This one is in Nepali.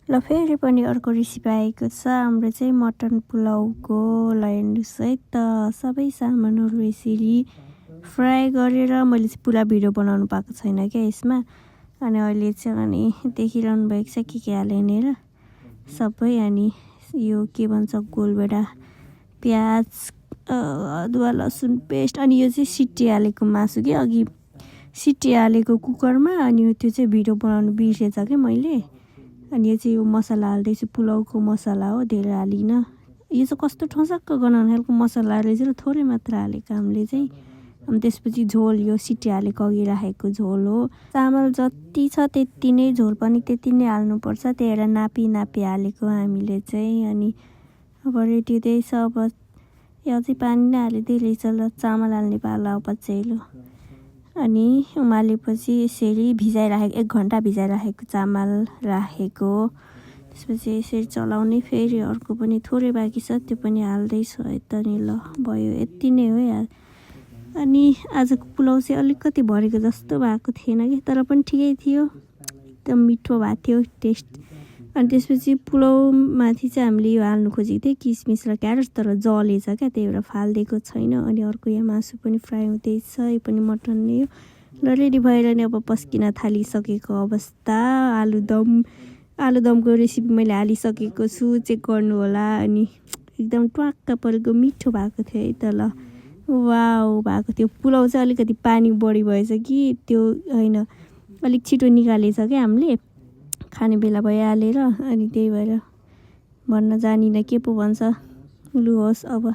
ल फेरि पनि अर्को रेसिपी आएको छ हाम्रो चाहिँ मटन पुलाउको। ल हेर्नुहोस् है त सबै सामानहरू यसरी फ्राई गरेर मैले चाहिँ पुरा भिडियो बनाउनु पाएको छैन क्या यसमा। अनि अहिले चाहिँ अनि देखिरहनु भएको छ के हालेँ र सबै। अनि यो के भन्छ गोलभेडा प्याज अदुवा लसुन पेस्ट। अनि यो चाहिँ सिटी हालेको मासु कि अघि सिटी हालेको कुकरमा। अनि त्यो चाहिँ भिडियो बनाउनु बिर्सेछ कि मैले। अनि यो चाहिँ यो मसला हाल्दैछु पुलाउको मसला हो, धेरै हालिनँ। यो चाहिँ कस्तो ठसक्क गनाउने खालको मसला रहेछ र थोरै मात्र हालेको हामीले चाहिँ। अनि त्यसपछि झोल यो सिटी हालेको अघि राखेको झोल हो। चामल जति छ त्यति नै झोल पनि त्यति नै हाल्नुपर्छ, त्यही भएर नापी हालेको हामीले चाहिँ। अनि अब रेडी हुँदैछ। अब यो चाहिँ पानी नै हालिदिए रहेछ। ल चामल हाल्ने पाला हो पछिल्लो। अनि उमालेपछि यसरी भिजाइराखेको 1 घन्टा भिजाइराखेको चामल राखेको। त्यसपछि यसरी चलाउने। फेरि अर्को पनि थोरै बाँकी छ त्यो पनि हाल्दैछु है त नि। ल भयो यति नै हो यार। अनि आजको पुलाउ चाहिँ अलिकति भरेको जस्तो भएको थिएन कि, तर पनि ठिकै थियो, एकदम मिठो भएको थियो टेस्ट। अनि त्यसपछि पुलाउमाथि चाहिँ हामीले यो हाल्नु खोजेको थियौँ किसमिस र क्यारेट, तर जलेछ क्या, त्यही भएर फालिदिएको छैन। अनि अर्को यहाँ मासु पनि फ्राई हुँदैछ, यो पनि मटन नै हो। ल रेडी भएर नि अब पस्किन थालिसकेको अवस्था। आलुदमको रेसिपी मैले हालिसकेको छु, चेक गर्नु होला। अनि एकदम ट्वाक्क परेको मिठो भएको थियो है त। ल वाउ भएको थियो। पुलाउ चाहिँ अलिकति पानी बढी भएछ कि त्यो होइन, अलिक छिटो निकालेछ क्या हामीले खाने बेला भइहालेर। अनि त्यही भएर भन्न जानिनँ के पो भन्छ। लु होस् अब।